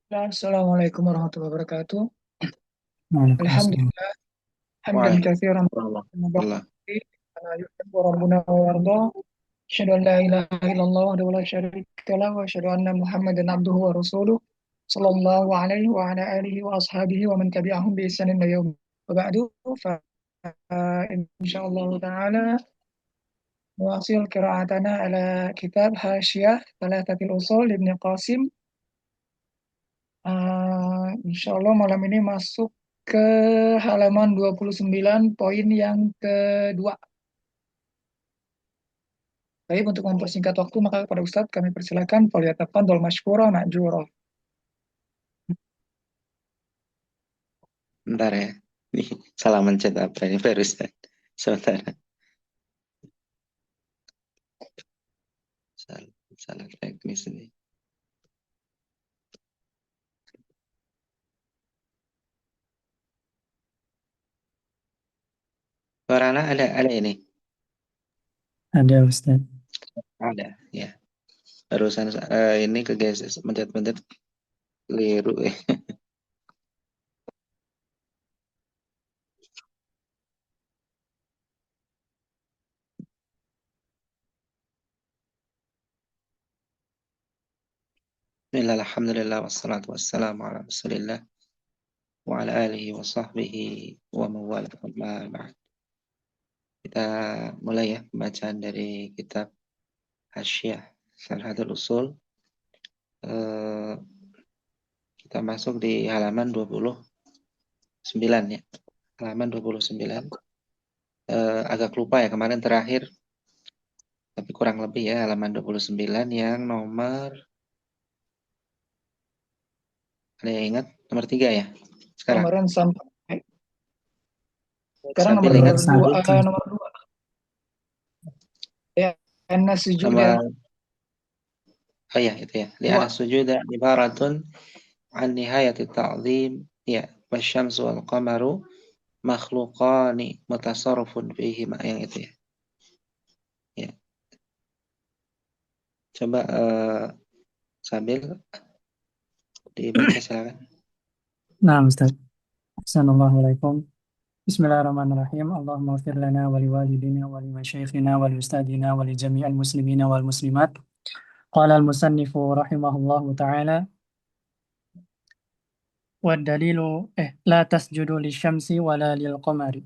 Assalamualaikum warahmatullahi wabarakatuh. Waalaikumsalam. Alhamdulillah, hamdan katsiran Waalaikumsalam. Allah. mubarakan ala yuhibbu rabbuna wa yarda. Asyhadu an la ilaha illallah wahdahu la syarika lah wa asyhadu anna Muhammadan abduhu wa rasuluh sallallahu alaihi wa ala alihi wa ashabihi wa man tabi'ahum bi ihsanin ila yaumil wa ba'du fa insyaallah taala nuwasil qira'atana ala kitab Hasyiyah Thalathatil Ushul Ibnu Qasim. Insya Allah malam ini masuk ke halaman 29 poin yang kedua. Baik, untuk mempersingkat waktu maka kepada Ustadz kami persilakan falyatafadhol masykura ma'jura. Bentar ya. Nih, salah mencet apa ini barusan. Sebentar. Salah, salah teknis ini. Warna ada ini. Ada Ustaz. Ada, ya. Barusan ini kegeser mencet-mencet keliru ya. Bismillah, alhamdulillah, wassalatu wassalamu ala rasulillah wa ala alihi wa sahbihi wa mawala amma ba'd. Kita mulai ya pembacaan dari kitab Hasyiyah Thalathatul Ushul. Kita masuk di halaman 29 ya. Halaman 29. Agak lupa ya kemarin terakhir, tapi kurang lebih ya halaman 29 yang nomor, ada yang ingat? Nomor 3 ya sekarang. Kemarin sampai sekarang Sambil nomor ingat dua, nomor dua. Ya, anna sujuda nomor, oh ya itu ya. Di dua. anas sujuda ibaratun an nihayati ta'zim ya wasyamsu wal qamaru makhluqani mutasarrifun fihima, yang itu ya. Ya, coba sambil dibaca silakan. Nah, Ustaz. Assalamualaikum. Bismillahirrahmanirrahim. Allahumma ighfir lana wa liwalidina wa limasyayikhina wa liustadina wa li jami'al muslimina wal muslimat. Qala al-musannifu rahimahullahu ta'ala wa dalilu la tasjudu lisyamsi wa la lilqamari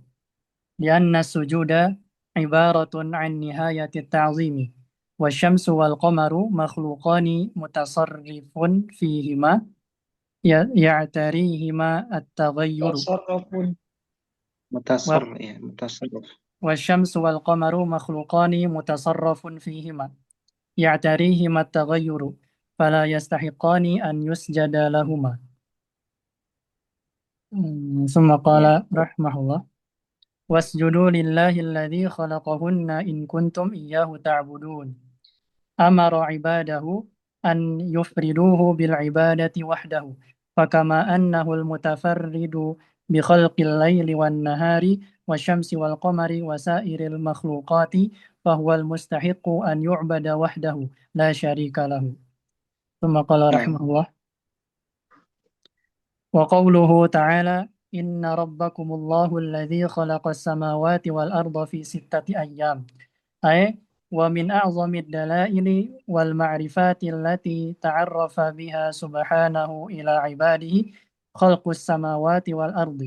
lianna sujuda ibaratun an nihayati ta'zimi wasyamsu wal qamaru makhluqani mutasarrifun fihima ya'tarihima at-taghayyuru Mutasar ya, mutasarrif. والشمس والقمر مخلوقان متصرف فيهما يعتريهما التغير فلا يستحقان أن يسجد لهما. ثم قال Ya. رحمه الله واسجدوا لله الذي خلقهن إن كنتم إياه تعبدون. أمر عباده أن يفردوه بالعبادة وحده فكما أنه المتفرد بخلق الليل والنهار والشمس والقمر وسائر المخلوقات فهو المستحق أن يعبد وحده لا شريك له. ثم قال Nah, رحمه الله وقوله تعالى إن ربكم الله الذي خلق السماوات والأرض في 6 أيام أي ومن أعظم الدلائل والمعرفات التي تعرف بها سبحانه إلى عباده خلق السماوات والأرض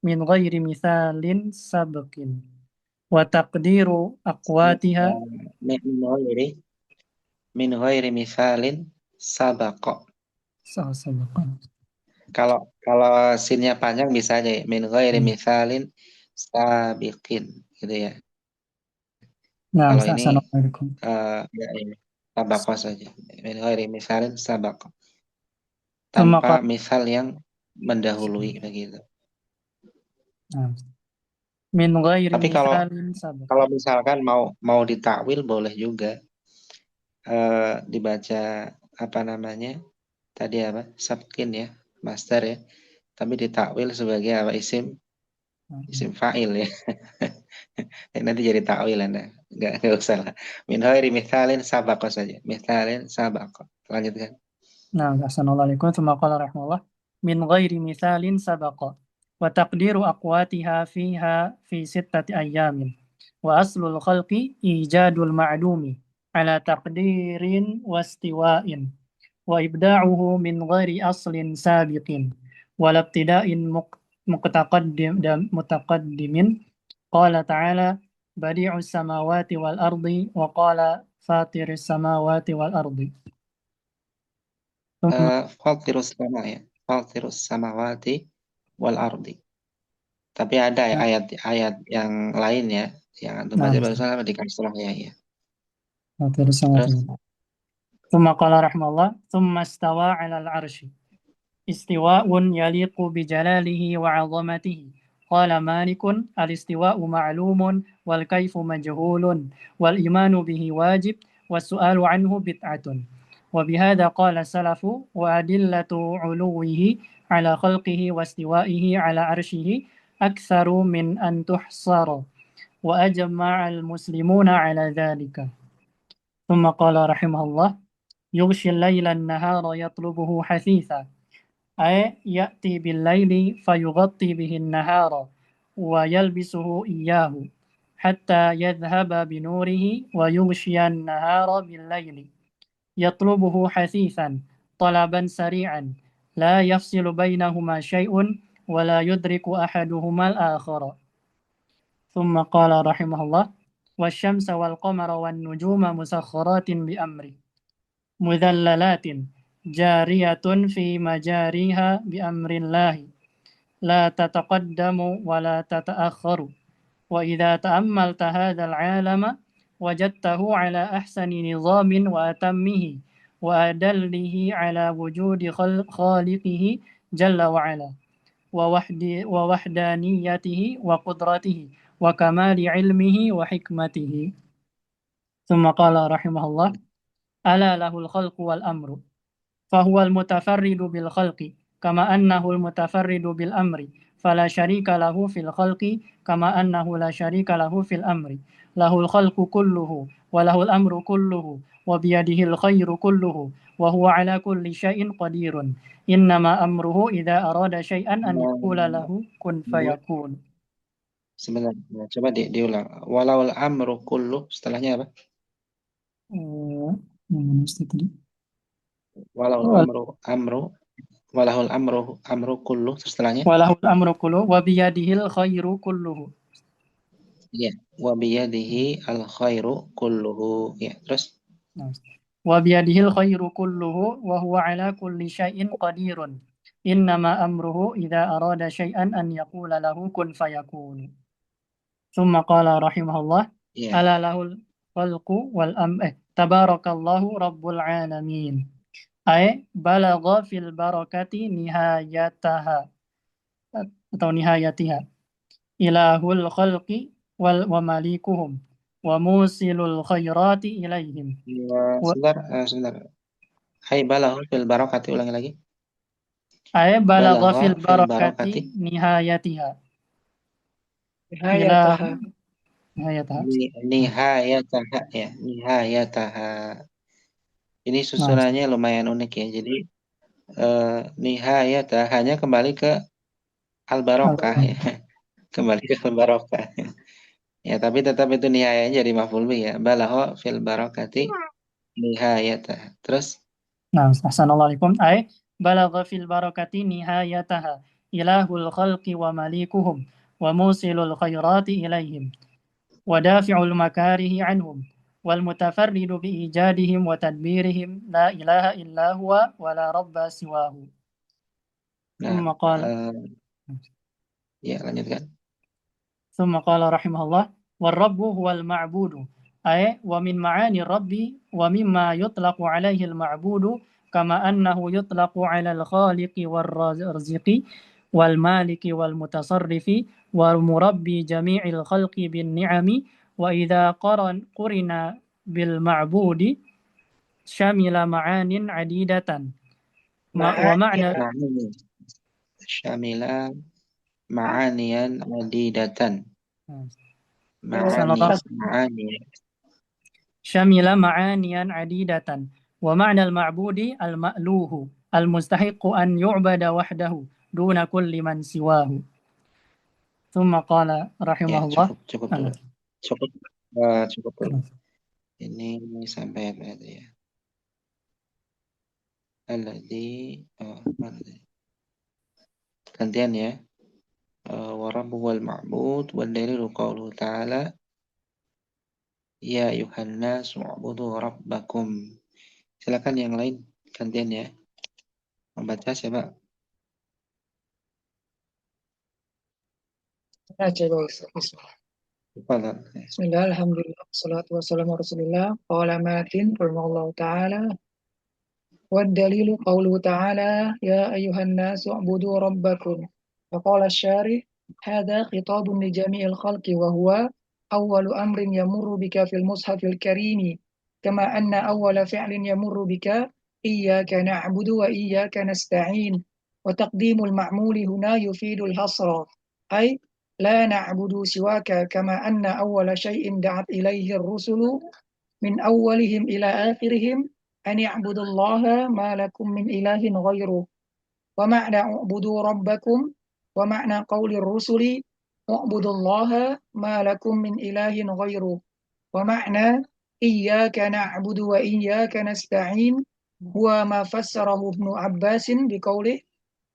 من غير مثال سابق وتقدير أقواتها min ghairi min ghairi misalin sabaqa. سابقا. Kalau kalau sinnya panjang bisa aja ya. Min ghairi misalin sabiqin gitu ya. نعم Kalau ini أحسن الله إليكم. ya ini sabaqa saja. Min ghairi misalin sabaqa. ثم Tanpa قال misal yang mendahului begitu. نعم. من غير Tapi kalau مثال سابق. kalau misalkan mau ditakwil boleh juga, dibaca apa namanya? Tadi apa? Sabkin ya, master ya. Tapi ditakwil sebagai apa? Isim fa'il ya. Nanti jadi takwil Anda. Enggak usah lah. Min ghairi mithalin sabaqa saja. Mithalin sabaqa. Lanjutkan. نعم أحسن الله عليكم. ثم قال رحمه الله: من غير مثال سبق وتقدير أقواتها فيها في 6 أيام، وأصل الخلق إيجاد المعلوم على تقدير واستواء، وإبداعه من غير أصل سابق ولا ابتداء متقدم. قال تعالى: بديع السماوات والأرض، وقال: فاطر السماوات والأرض. ثم Fatirus sama ya. Fatirus samawati wal ardi. Tapi ada ya ayat-ayat yang lain ya. Yang antum baca نعم barusan di kasrohnya ya. فاطر السماوات Terus والأرض. ثم قال رحمه الله: ثم استوى على العرش استواء يليق بجلاله وعظمته. قال مالك: الاستواء معلوم والكيف مجهول والإيمان به واجب والسؤال عنه بدعة. وبهذا قال السلف: وأدلة علوه على خلقه واستوائه على عرشه أكثر من أن تحصر، وأجمع المسلمون على ذلك. ثم قال رحمه الله: يغشي الليل النهار يطلبه حثيثا، أي يأتي بالليل فيغطي به النهار ويلبسه إياه حتى يذهب بنوره ويغشي النهار بالليل يطلبه حثيثا طلبا سريعا لا يفصل بينهما شيء ولا يدرك أحدهما الآخر. ثم قال رحمه الله: والشمس والقمر والنجوم مسخرات بأمره مذللات جارية في مجاريها بأمر الله لا تتقدم ولا تتأخر. وإذا تأملت هذا العالم وجدته على أحسن نظام وأتمه وأدله على وجود خالقه جل وعلا ووحدانيته وقدرته وكمال علمه وحكمته. ثم قال رحمه الله: ألا له الخلق والأمر، فهو المتفرد بالخلق كما أنه المتفرد بالأمر، فلا شريك له في الخلق كما أنه لا شريك له في الأمر. له الخلق كله وله الأمر كله وبيده الخير كله وهو على كل شيء قدير. إنما أمره إذا أراد شيئا أن يقول له كن فيكون. sebentar, coba diulang. Walawal amru kullu setelahnya apa? Yang mana Ustaz tadi? Walawal amru walahul amru kullu setelahnya. Walahul amru kullu wa biyadihil khairu kulluhu. Iya, wa biyadihi al khairu kulluhu. Ya, terus Wa biyadihil khairu kulluhu wa huwa ala kulli syai'in qadirun. Innama amruhu idza arada syai'an an yaqula lahu kun fayakun. Thumma qala rahimahullah: ya. ala lahul khalqu wal tabarakallahu rabbul alamin. Ay balagha fil barakati nihayataha atau nihayatiha. Ilahul khalqi wa malikuhum wa musilul khairati ilaihim. Sebentar, sebentar. Hai balagha fil barakati, ulangi lagi. Ay balagha Balagha fil fil barakati barakati nihayatiha. Nihayataha. Nihayataha. nihayataha ya, nihayataha. Ini Nah, susunannya lumayan unik ya. Jadi nihayatah hanya kembali ke al-barokah ya. Kembali ke al-barokah. Ya, tapi tetap itu nihayanya jadi maf'ul bih ya. Balagha fil barakati nihayatah. Terus nah, assalamualaikum. Ay balagha fil barakati nihayataha. Ilahul khalqi wa malikuhum wa musilul khairati ilaihim wa dafi'ul makarihi anhum wal mutafarridu bi ijadihim wa tadbirihim la ilaha illa huwa wa la rabba siwahu. nah, Thumma qala ya lanjutkan. ثم قال رحمه الله: والرب هو المعبود، أي ومن معاني الرب ومما يطلق عليه المعبود كما أنه يطلق على الخالق والرازق والمالك والمتصرف والمربي جميع الخلق بالنعم. وإذا قرن بالمعبود شمل معان عديدة ومعنى Syamila ma'aniyan adidatan. شمل معانيا عديدة ومعنى المعبود المألوه المستحق أن يعبد وحده دون كل من سواه. ثم قال رحمه Ya, الله. cukup dulu. Cukup, cukup dulu. Ini sampai apa itu ya? Alladzi, mana tadi? Gantian ya. Wa rabbuhul ma'bud wal dalilu qauluhu ta'ala ya ayuhan nas u'budu rabbakum. Silakan yang lain gantian ya. Membaca siapa? Tafadhal. Bismillah, alhamdulillah, salatu wassalamu ala rasulillah. Qala matin, firmanallahu ta'ala. والدليل قوله تعالى يا أيها الناس اعبدوا ربكم. فقال الشارح هذا خطاب لجميع الخلق وهو أول أمر يمر بك في المصحف الكريم كما أن أول فعل يمر بك إياك نعبد وإياك نستعين وتقديم المعمول هنا يفيد الحصر أي لا نعبد سواك كما أن أول شيء دعت إليه الرسل من أولهم إلى آخرهم أن يعبدوا الله ما لكم من إله غيره. ومعنى اعبدوا ربكم ومعنى قول الرسل اعبدوا الله ما لكم من إله غيره. ومعنى إياك نعبد وإياك نستعين هو ما فسره ابن عباس بقوله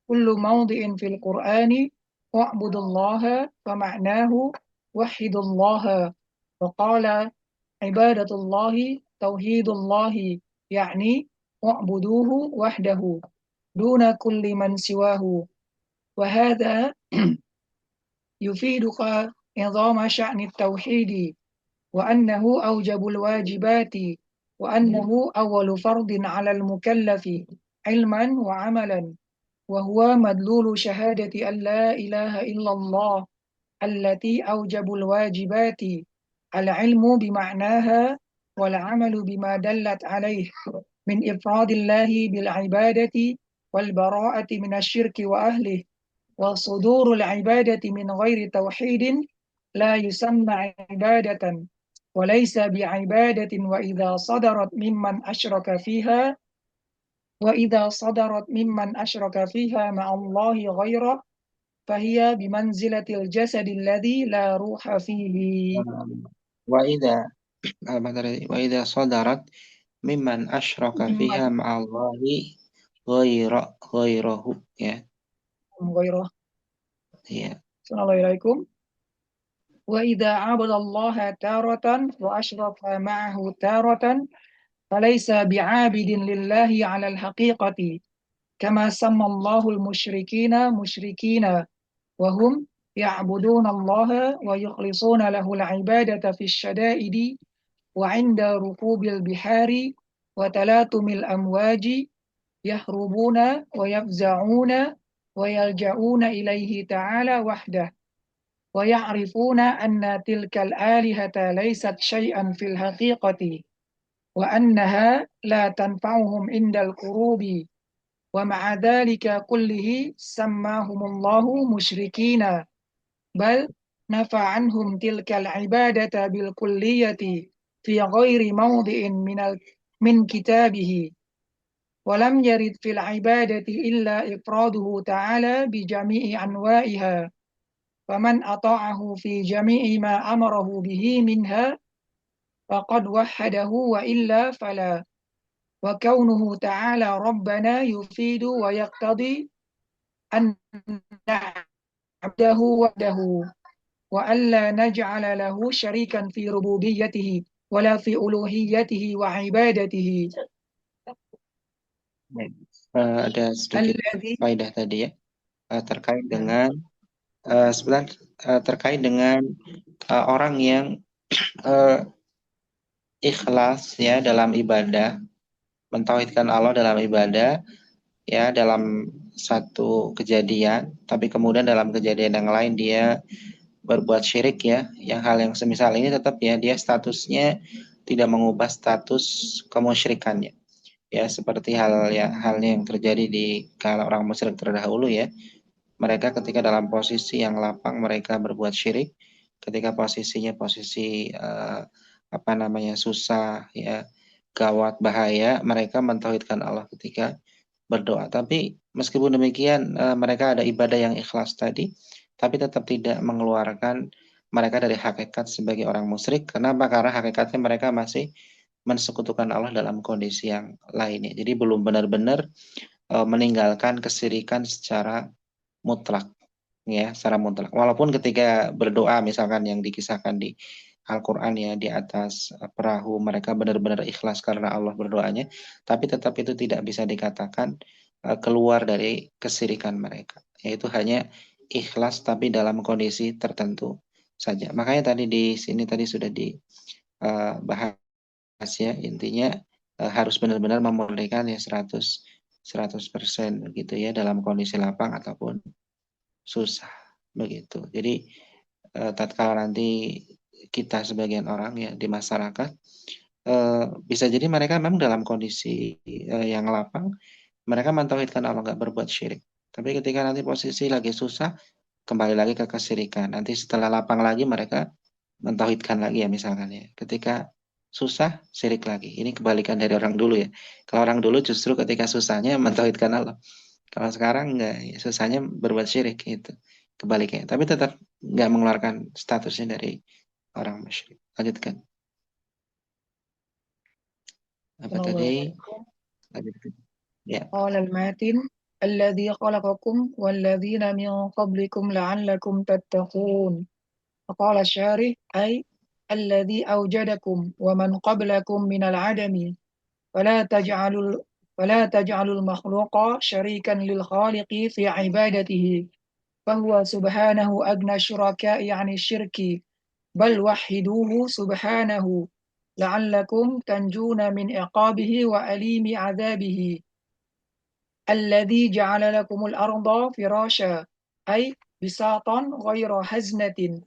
كل موضع في القرآن اعبدوا الله فمعناه وحد الله. وقال عبادة الله توحيد الله يعني اعبدوه وحده دون كل من سواه. وهذا يفيدك عظام شأن التوحيد وأنه أوجب الواجبات وأنه أول فرض على المكلف علما وعملا وهو مدلول شهادة أن لا إله إلا الله التي أوجب الواجبات العلم بمعناها والعمل بما دلت عليه من إفراد الله بالعبادة والبراءة من الشرك وأهله. وصدور العبادة من غير توحيد لا يسمى عبادة وليس بعبادة وإذا صدرت ممن أشرك فيها مع الله غيره فهي بمنزلة الجسد الذي لا روح فيه. Wa idza sadarat mimman asyraka fiha ma'allahi ghairahu ya. غيره. Iya. Assalamualaikum. وإذا عبد الله تارة وأشرك معه تارة فليس بعابد لله على الحقيقة كما سمى الله المشركين مشركين وهم يعبدون الله ويخلصون له العبادة في الشدائد وعند ركوب البحار وتلاطم الأمواج يهربون ويفزعون ويلجؤون إليه تعالى وحده ويعرفون أن تلك الآلهة ليست شيئا في الحقيقة وأنها لا تنفعهم عند القروب ومع ذلك كله سماهم الله مشركين بل نفى عنهم تلك العبادة بالكلية في غير موضع من كتابه ولم يرد في العبادة إلا إفراده تعالى بجميع أنواعها فمن أطاعه في جميع ما أمره به منها فقد وحده وإلا فلا. وكونه تعالى ربنا يفيد ويقتضي أن نعبده وحده وألا نجعل له شريكا في ربوبيته ولا في ألوهيته وعبادته. Ada sedikit faedah tadi ya terkait dengan terkait dengan orang yang ikhlas ya dalam ibadah, mentauhidkan Allah dalam ibadah ya dalam satu kejadian, tapi kemudian dalam kejadian yang lain dia berbuat syirik ya, yang hal yang semisal ini tetap ya dia statusnya tidak mengubah status kemusyrikannya. Ya seperti halnya yang terjadi di kala orang musyrik terdahulu ya. Mereka ketika dalam posisi yang lapang mereka berbuat syirik, ketika posisinya posisi susah ya, gawat bahaya mereka mentauhidkan Allah ketika berdoa. Tapi meskipun demikian mereka ada ibadah yang ikhlas tadi, tapi tetap tidak mengeluarkan mereka dari hakikat sebagai orang musyrik. Kenapa? Karena hakikatnya mereka masih mensekutukan Allah dalam kondisi yang lainnya. Jadi belum benar-benar meninggalkan kesirikan secara mutlak, ya, secara mutlak. Walaupun ketika berdoa, misalkan yang dikisahkan di Al-Quran ya, di atas perahu mereka benar-benar ikhlas karena Allah berdoanya, tapi tetap itu tidak bisa dikatakan keluar dari kesirikan mereka, yaitu hanya ikhlas tapi dalam kondisi tertentu saja. Makanya tadi di sini tadi sudah dibahas ya, intinya harus benar-benar memurnikan ya 100% begitu ya, dalam kondisi lapang ataupun susah begitu. Jadi tatkala nanti kita sebagian orang ya di masyarakat bisa jadi mereka memang dalam kondisi yang lapang, mereka mentauhidkan Allah, nggak berbuat syirik. Tapi ketika nanti posisi lagi susah, kembali lagi ke kesirikan. Nanti setelah lapang lagi mereka mentauhidkan lagi ya, misalkan ya. Ketika susah, syirik lagi. Ini kebalikan dari orang dulu ya. Kalau orang dulu justru ketika susahnya mentauhidkan Allah. Kalau sekarang enggak, ya, susahnya berbuat syirik itu. Kebaliknya. Tapi tetap nggak mengeluarkan statusnya dari orang musyrik. Lanjutkan. Apa tadi? Assalamualaikum. Lanjutkan. Ya. قال الماتن الذي خلقكم والذين من قبلكم لعلكم تتقون. فقال الشارح أي الذي أوجدكم ومن قبلكم من العدم فلا تجعلوا فلا تجعلوا المخلوق شريكا للخالق في عبادته فهو سبحانه أغنى الشركاء عن الشرك بل وحدوه سبحانه لعلكم تنجون من عقابه وأليم عذابه الذي جعل لكم الأرض فراشا أي بساطا غير هزنة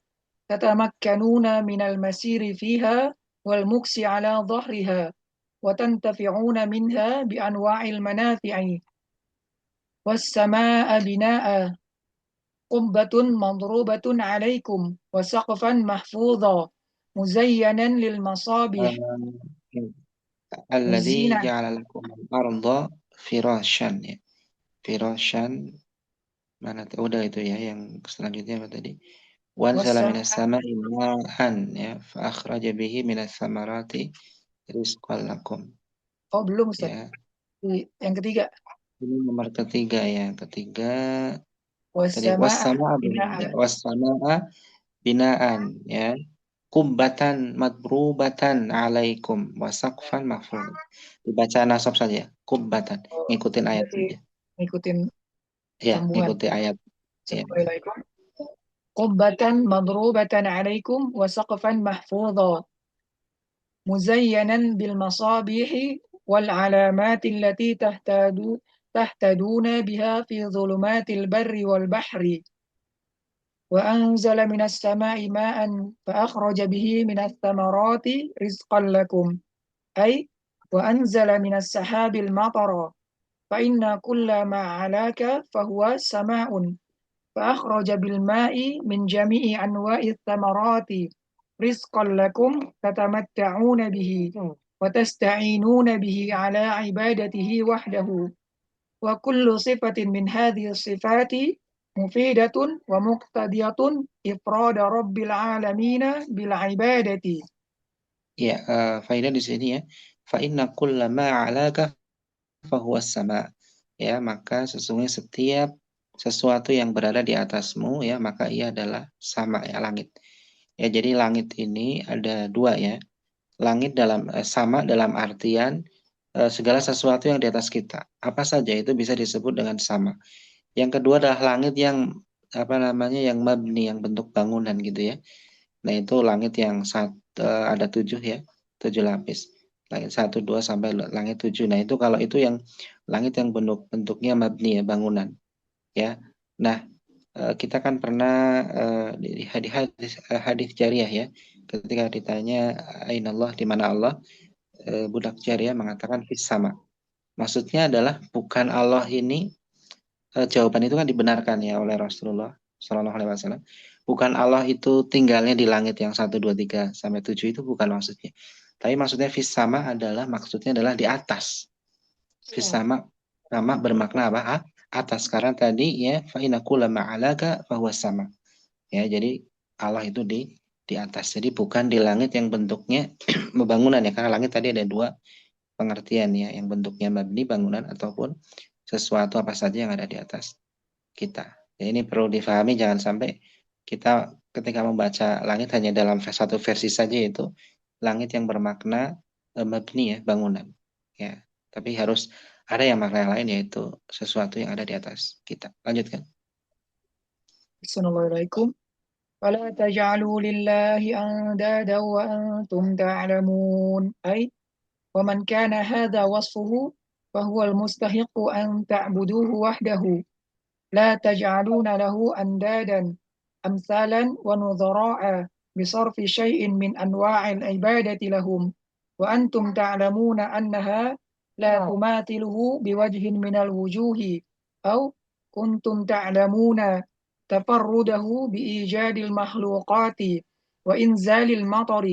تتمكنون من المسير فيها والمكس على ظهرها وتنتفعون منها بأنواع المنافع والسماء بناء قبة مضروبة عليكم وسقفا محفوظا مزينا للمصابيح Alladzi والزينة ja'ala lakum al-ardha firasyan ya. Firasyan mana udah itu ya, yang selanjutnya apa tadi? Wanzala والسماء. minas sama'i ma'an ya fa akhraja bihi minas samarati rizqan lakum Oh belum Ustaz. ya. Yang ketiga. Ini nomor ketiga ya. Ketiga tadi والسماء wassama'a ya. بناء. Wassama'a binaan ya. Kubbatan madrubatan alaikum wasaqfan mahfuz. Dibaca nasab saja. Kubbatan. Oh, Ngikutin ayat berarti saja. ngikutin Ya, sambungan. ngikuti ayat. Ya. Assalamualaikum. قبة مضروبة عليكم وسقفا محفوظا مزينا بالمصابيح والعلامات التي تهتدون بها في ظلمات البر والبحر وأنزل من السماء ماء فأخرج به من الثمرات رزقا لكم أي وأنزل من السحاب المطر فإن كل ما علاك فهو سماء فأخرج بالماء من جميع أنواع الثمرات رزقا لكم تتمتعون به وتستعينون به على عبادته وحده وكل صفة من هذه الصفات مفيدة ومقتضية إفراد رب العالمين بالعبادة. Ya, faedah di sini ya. Fa inna kullama 'alaka fahuwa sama. Ya, maka sesungguhnya setiap sesuatu yang berada di atasmu ya, maka ia adalah sama ya, langit. Ya, jadi langit ini ada dua ya. Langit sama dalam artian segala sesuatu yang di atas kita. Apa saja itu bisa disebut dengan sama. Yang kedua adalah langit yang apa namanya, yang mabni, yang bentuk bangunan gitu ya. Nah, itu langit yang ada 7 ya, 7 lapis. Langit 1, 2 sampai langit 7. Nah, itu kalau itu yang langit yang bentuknya mabni ya, bangunan. Ya. Nah, kita kan pernah di hadis jariyah ya, ketika ditanya ainallah, di mana Allah, budak jariyah mengatakan fis sama. Maksudnya adalah bukan Allah ini, jawaban itu kan dibenarkan ya oleh Rasulullah Shallallahu Alaihi Wasallam. Bukan Allah itu tinggalnya di langit yang 1, 2, 3 sampai 7, itu bukan maksudnya. Tapi maksudnya fis sama adalah maksudnya adalah di atas. Fis sama bermakna apa? Atas. Karena tadi ya fa inna kulla ma'alaka fahuwa sama. Ya, jadi Allah itu di atas. Jadi bukan di langit yang bentuknya bangunan ya. Karena langit tadi ada dua pengertian ya, yang bentuknya mabni bangunan ataupun sesuatu apa saja yang ada di atas kita. Ya, ini perlu difahami, jangan sampai kita ketika membaca langit hanya dalam satu versi saja, yaitu langit yang bermakna mabni ya, bangunan. Ya, tapi harus ada yang makna yang lain, yaitu sesuatu yang ada di atas kita. Lanjutkan. Assalamualaikum. فلا تجعلوا لله أندادا وأنتم تعلمون أي ومن كان هذا وصفه فهو المستحق أن تعبدوه وحده لا تجعلون له أندادا أمثالا ونظراء بصرف شيء من أنواع العبادة لهم وأنتم تعلمون أنها لا تماثله بوجه من الوجوه أو كنتم تعلمون تفرده بإيجاد المخلوقات وإنزال المطر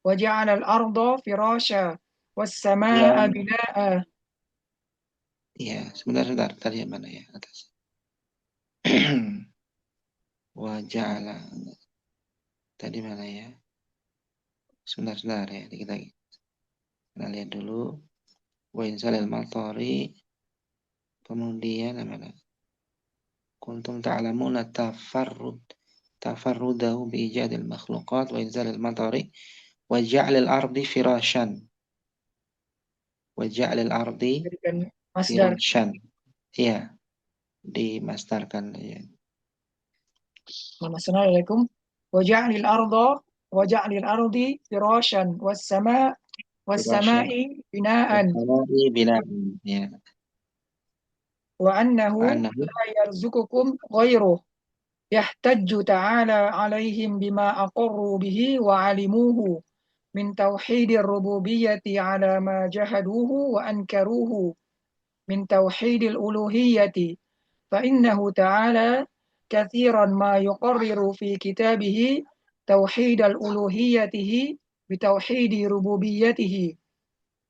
وجعل الأرض فراشا والسماء Ya, بناء. ya, sebentar. Tadi yang mana ya? Atas. Waja'ala. Tadi mana ya? Sebentar ya. Kita lihat dulu. Wa inzalil matari. Kemudian mana? Kuntum ta'lamuna tafarrudahu biijadil makhluqat wa inzalil matari wa ja'lil ardi firashan. Wa ja'lil ardi Jadikan masdar. firashan. Iya, dimastarkan ya. Assalamualaikum. Waja'lil ardi firashan Firashan. was-sama'i binaan Wassamai bina'an. Ya. wa annahu Wa annahu la yarzuqukum ghairuh yahtajju ta'ala alaihim bima aqarru bihi wa alimuhu min tauhidir rububiyyati ala ma jahaduhu wa ankaruhu min tauhidil uluhiyyati fa innahu ta'ala كثيرا ما يقرر في كتابه توحيد الألوهيته بتوحيد ربوبيته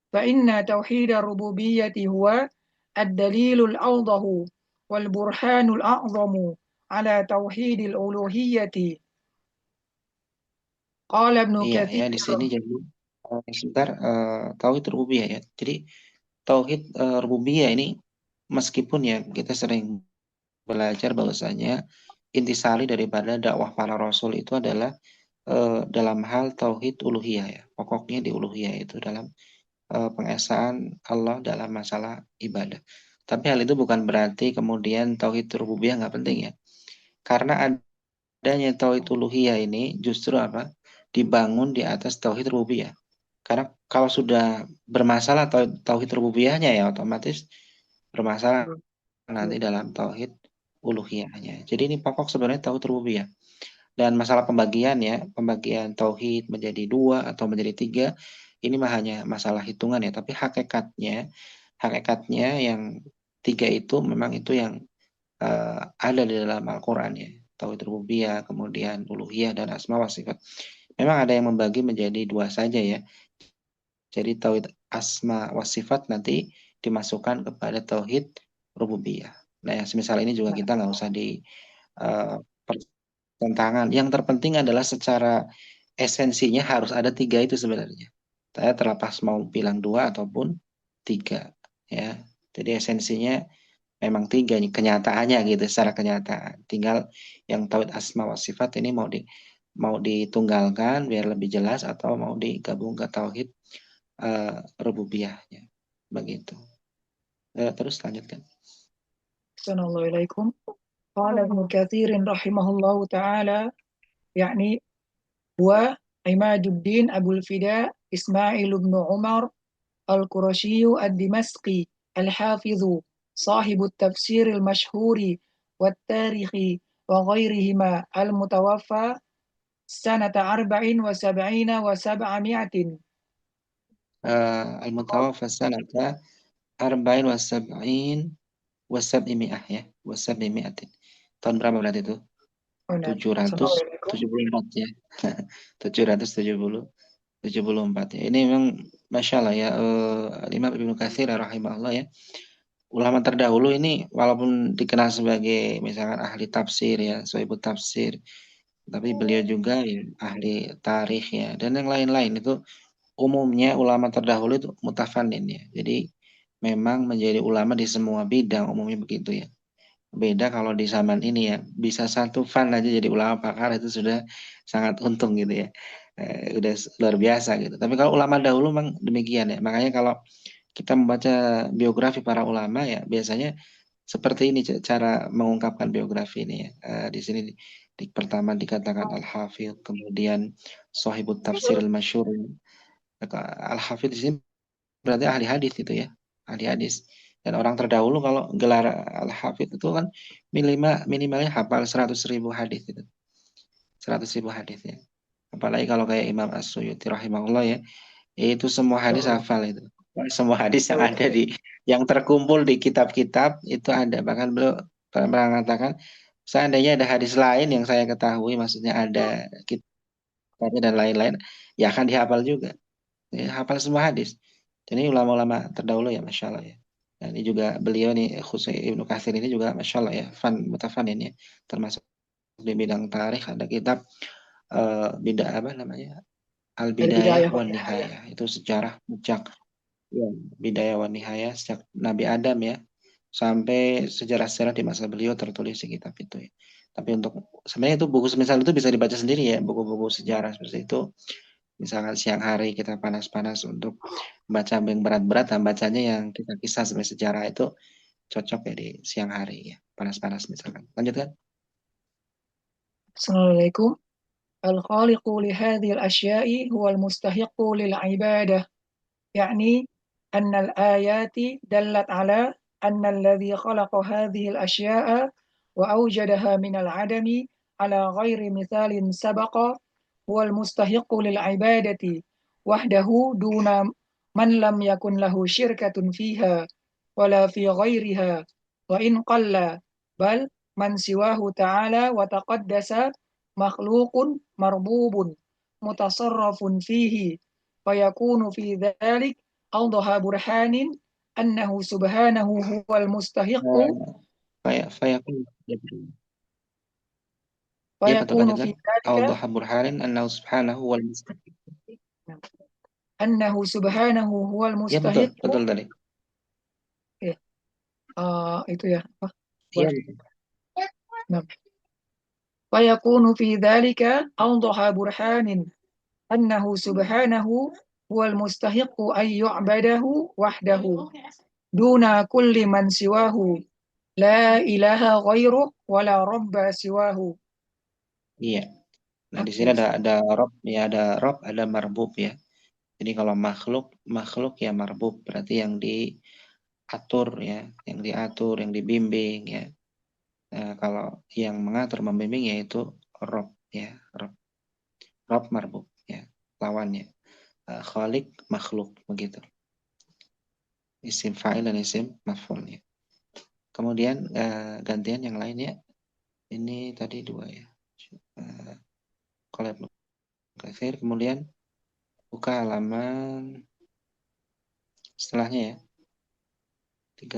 فإن توحيد الربوبية هو الدليل الأوضح والبرهان الأعظم على توحيد الألوهية. قال ابن iya ya, كثير. di sini jadi sebentar, tauhid rububiyah ya. Jadi tauhid rububiyah ini, meskipun ya kita sering belajar bahwasanya intisari daripada dakwah para rasul itu adalah dalam hal tauhid uluhiyah ya. Pokoknya di uluhiyah itu dalam pengesaan Allah dalam masalah ibadah. Tapi hal itu bukan berarti kemudian tauhid rububiyah nggak penting ya. Karena adanya tauhid uluhiyah ini justru apa? Dibangun di atas tauhid rububiyah. Karena kalau sudah bermasalah tauhid rububiyahnya ya otomatis bermasalah nanti dalam tauhid uluhiyahnya. Jadi ini pokok sebenarnya tauhid rububiyah. Dan masalah pembagian ya, pembagian tauhid menjadi dua atau menjadi tiga, ini mah hanya masalah hitungan ya. Tapi hakikatnya yang tiga itu memang itu yang ada di dalam Al-Quran ya. Tauhid rububiyah, kemudian uluhiyah dan asma wa sifat. Memang ada yang membagi menjadi dua saja ya. Jadi tauhid asma wa sifat nanti dimasukkan kepada tauhid rububiyah. Nah, yang semisal ini juga kita nggak usah di pertentangan. Yang terpenting adalah secara esensinya harus ada tiga itu sebenarnya. Saya terlepas mau bilang dua ataupun tiga, ya. Jadi esensinya memang tiga nih kenyataannya gitu, secara kenyataan. Tinggal yang tauhid asma wa sifat ini mau ditunggalkan biar lebih jelas atau mau digabung ke tauhid rububiyahnya. Begitu. Terus lanjutkan. Assalamualaikum. قال ابن كثير رحمه الله تعالى يعني هو عماد الدين أبو الفداء إسماعيل بن عمر القرشي الدمشقي الحافظ صاحب التفسير المشهور والتاريخ وغيرهما المتوفى سنة 74 و700. Al-Mutawaffa sanata arba'in wa sab'in wa sab'imi'ah ya, wa sab'imi'atin. Tahun berapa berarti itu? Oh, nah. 774 ya. 770. 74 ya. Ini memang Masya Allah ya, Imam Ibnu Katsir rahimahullah ya. Ulama terdahulu ini walaupun dikenal sebagai misalkan ahli tafsir ya, sohibut tafsir, tapi beliau juga ya, ahli tarikh ya, dan yang lain-lain itu umumnya ulama terdahulu itu mutafannin ya. Jadi memang menjadi ulama di semua bidang umumnya begitu ya. Beda kalau di zaman ini ya, bisa satu fan aja jadi ulama pakar itu sudah sangat untung gitu ya. Udah luar biasa gitu. Tapi kalau ulama dahulu memang demikian ya. Makanya kalau kita membaca biografi para ulama ya, biasanya seperti ini cara mengungkapkan biografi ini ya. Di sini pertama dikatakan Al-Hafidh, kemudian Shahibut Tafsir Al-Masyhur. Al-Hafidh di sini berarti ahli hadis itu ya, ahli hadis. Dan orang terdahulu kalau gelar Al-Hafidh itu kan minimalnya hafal 100.000 hadis itu. 100.000 hadis ya. Apalagi kalau kayak Imam As-Suyuti rahimahullah ya, itu semua hadis hafal itu. Semua hadis yang ada yang terkumpul di kitab-kitab itu ada. Bahkan beliau pernah mengatakan, seandainya ada hadis lain yang saya ketahui, maksudnya ada kitabnya dan lain-lain, ya akan dihafal juga. Ya, hafal semua hadis. Dan ini ulama-ulama terdahulu ya, Masya Allah ya. Dan ini juga beliau nih, khusus Ibnu Katsir ini juga Masya Allah ya, mutafanin ya. Termasuk di bidang tarikh ada kitab bidang apa namanya? Al-Bidayah Al-Bidayah. wan Nihayah. Itu sejarah sejak ya, Bidayah wan Nihayah sejak Nabi Adam ya sampai sejarah-sejarah di masa beliau tertulis di kitab itu ya. Tapi untuk sebenarnya itu buku semisal itu bisa dibaca sendiri ya, buku-buku sejarah seperti itu. Misalkan siang hari kita panas-panas untuk baca yang berat-berat, dan bacanya yang kisah-kisah sebagai sejarah itu cocok ya di siang hari ya, panas-panas misalkan. Lanjutkan. Assalamualaikum. الخالق لهذه الأشياء هو المستحق للعبادة، يعني أن الآيات دلت على أن الذي خلق هذه الأشياء وأوجدها من العدم على غير مثال سبق هو المستحق للعبادة وحده دون من لم يكن له شركة فيها ولا في غيرها وإن قل، بل من سواه تعالى وتقدس مخلوق مربوب متصرف فيه، فيكون في ذلك أوضح برهان أنه سبحانه هو المستحق. Fayakun. Ya betul, فيكون lanjutkan. في ذلك Awdaha burhanin annahu subhanahu wal mustaqim. أنه سبحانه هو Ya betul, المستحق. betul tadi. Ya, itu ya. Iya betul. Nah, فيكون في ذلك أوضح برهان أنه سبحانه هو المستحق أن يعبده وحده دون كل من سواه، لا إله غيره ولا رب سواه. Iya. Nah, di sini Oke. ada rob ya, ada rob, ada marbub ya. Jadi kalau makhluk ya marbub berarti yang diatur ya, yang diatur, yang dibimbing ya. Kalau yang mengatur membimbing yaitu rob ya, rob, rob marbub ya, lawannya. Khalik makhluk begitu. Isim fa'il dan isim maf'ul ya. Kemudian gantian yang lainnya. Ini tadi dua ya. Kalau Ibnu Katsir, kemudian buka halaman setelahnya ya. 34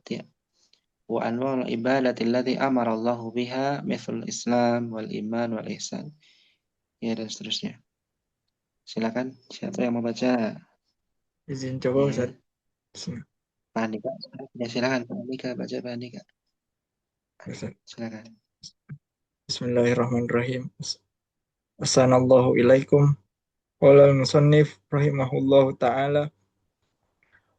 ya. Wa anwa'ul ibadati allati amara Allahu biha mithlul Islam wal iman wal ihsan. Ya dan seterusnya. Silakan siapa yang mau baca? Izin coba Ustaz. Ya, Pak Andika. Ya silakan Pak Andika, baca Pak Andika. Ustaz. Silakan. Bismillahirrahmanirrahim. Assalamualaikum ilaikum. Qala al-musannif rahimahullahu ta'ala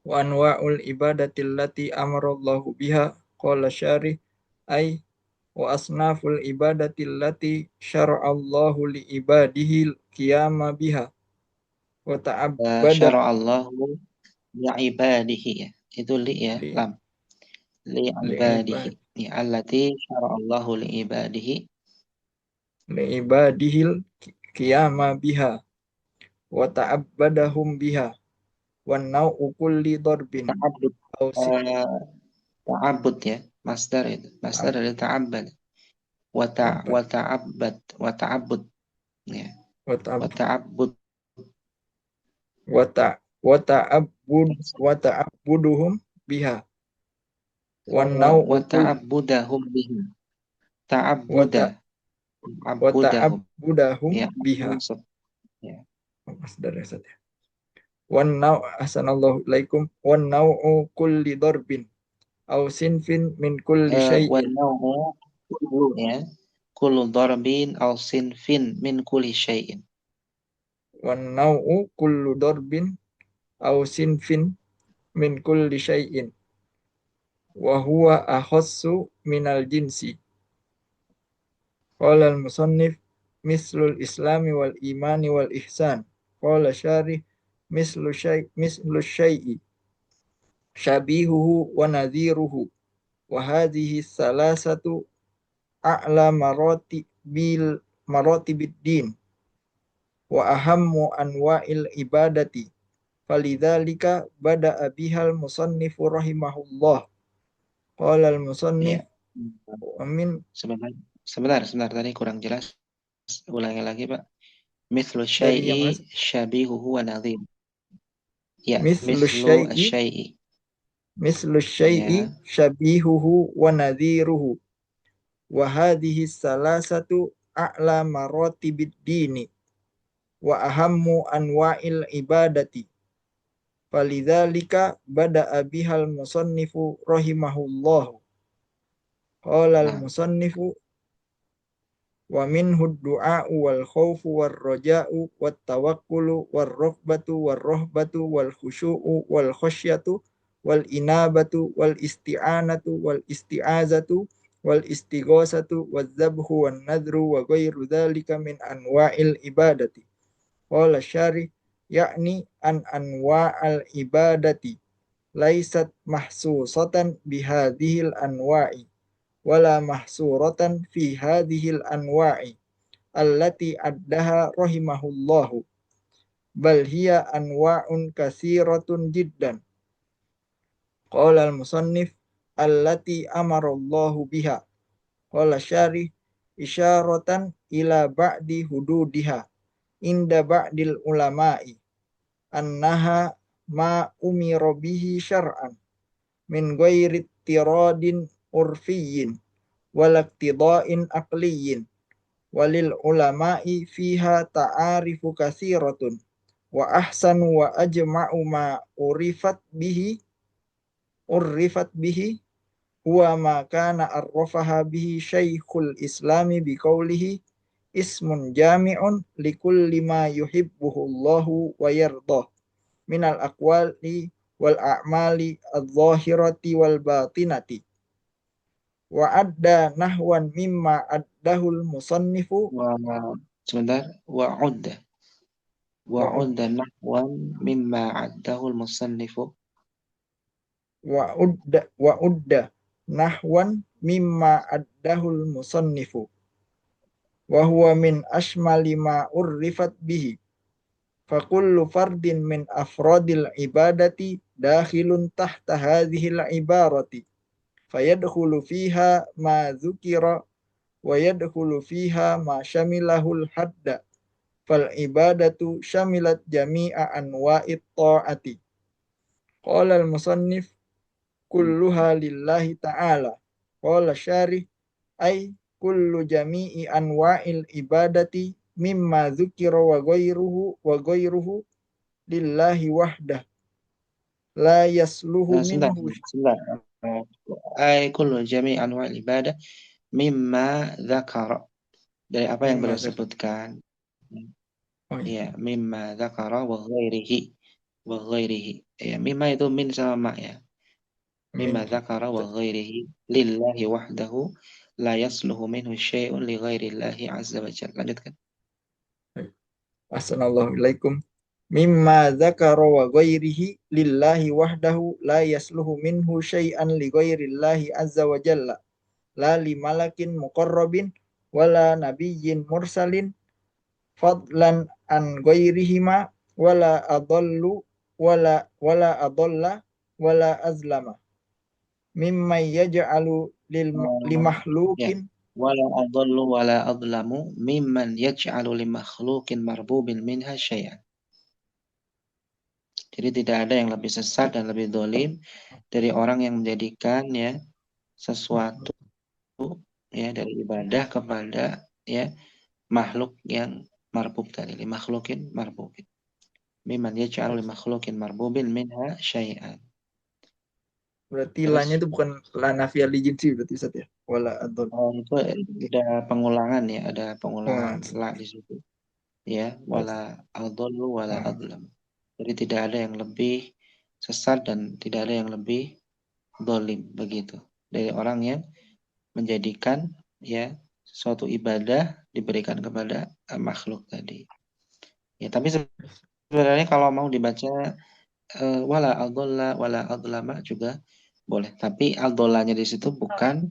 wa anwa'ul ibadatil lati amarallahu biha qala syarih ay wa asnaful ibadatil lati syara'allahu li ibadihi qiyama biha wa ta'abbada Syara'allahu li'ibadihi ya. Itu li ya, li, lam. li Li'ibadihi. ibad Ya, allati syara'allahu li'ibadihi. li ibadihil qiyama biha wa ta'abbadahum biha wa nau'u kulli darbin Ta'abbud. aw Ta'abud ya. Masdar itu. Masdar sitab dari ta'abbad. wata'abbud ya. Wata'abbud wata'abbuduhum biha wata'abbudahum bihi ta'abbuda wata'abbudahum ya biha. ya. Ahsanallahu ilaikum. Wan naw'u kulli darbin aw sinfin min kulli syai'in. ya kullu darbin aw sinfin min kulli syai'in. Wan naw'u kullu darbin aw sinfin min kulli syai'in. Wa huwa akhassu minal jinsi. Qala al-musannif mislul islami wal imani wal ihsan. Qala syarih mislu syai'i syabihuhu wa nadhiruhu. Wa hadhihi salasatu a'la maratibid din wa ahammu anwa'il ibadati. Falidzalika bada'a bihal musannifu rahimahullah. Qala al-musannif amin. Sebentar tadi kurang jelas. Ulangi lagi, Pak. Mithlu syai'i syabihuhu wa nadhir. Ya, mithlu syai'i. Mislu syai'i syabihuhu wa nadhiruhu. Wa hadhihi salasatu a'la maratibid dini wa ahammu anwa'il ibadati. Falidzalika bada'a bihal musannifu rahimahullah. Qala al-musannifu wa minhu ad-du'a'u wal khawfu war raja'u wat tawakkulu war raghbatu war rahbatu wal khusyu'u wal khasyatu wal inabatu wal isti'anatu wal isti'azatu wal istighosatu wal dzabhu wan nadru wa ghairu dzalika min anwa'il ibadati. Qala syarih yakni an anwa'al ibadati laisat mahsusatan bihadhil anwa'i wala mahsuratan fi hadhil anwa'i allati addaha rahimahullahu, bal hiya anwa'un katsiratun jiddan. Qala al-musannif allati amarallahu biha. Qala syarih isyaratan ila ba'di hududiha inda ba'dil ulama'i annaha ma umira bihi syar'an min ghairi tiradin urfiyyin walaktida'in aqliyyin walil ulama'i fiha ta'arifu katsiratun wa ahsanu wa ajma'u ma urifat bihi huwa ma kana arrafaha bihi syaikhul islami biqaulihi ismun jami'un likulli ma yuhibbuhu Allahu wa yardah minal aqwali wal a'mali adh-dhahirati wal batinati. Wa adda nahwan mimma addahul musannifu. Sebentar. Wa udda nahwan mimma addahul musannifu. Wa udda nahwan mimma addahul musannifu. Wa huwa min ashmali ma urrifat bihi. Fakullu fardin min afradil ibadati dakhilun tahta hadhil ibarati. Fayadkhulu fiha ma dzukira wa yadkhulu fiha ma syamilahul hadda. Fal ibadatu syamilat jami'a anwa'it ta'ati. Qala al-musannif kulluha lillahi ta'ala. Qala syarih ay kullu jami'i anwa'il ibadati mimma dzukira wa ghairuhu lillahi wahdah la yasluhu minhu. Ay kullu jami' anwa'il ibadah mimma dzakara. Dari apa yang beliau sebutkan. Ya, mimma dzakara wa ghairihi. Ya, mimma itu min sama ma ya. Mimma dzakara wa ghairihi lillahi wahdahu la yasluhu minhu syai'un li ghairillahi azza wa jalla. Lanjutkan. Assalamualaikum ilaikum. Mimma dzakara wa ghairihi lillahi wahdahu la yasluhu minhu syai'an li ghairillahi azza wa jalla. La li malakin muqarrabin wala nabiyyin mursalin fadlan an ghairihima wala adallu wala adalla wala azlama mimma yaj'alu limahlukin wala adallu wala adlamu mimman yaj'alu li makhluqin marbubin minha syai'an. Jadi tidak ada yang lebih sesat dan lebih dolim dari orang yang menjadikan ya sesuatu ya dari ibadah kepada ya makhluk yang marbub tadi, li makhluqin marbubin. Mimman yaj'alu li makhluqin marbubin minha syai'an. Berarti Terus lanya itu bukan la nafiyal li jinsi berarti Ustaz ya. Wala adol. itu ada pengulangan ya, ada pengulangan Wah, la di situ. Ya, wala adallu wala adlam. Jadi tidak ada yang lebih sesat dan tidak ada yang lebih dolim begitu dari orang yang menjadikan ya suatu ibadah diberikan kepada makhluk tadi. Ya, tapi sebenarnya kalau mau dibaca wala adalla wala adlama juga boleh. Tapi adolanya di situ bukan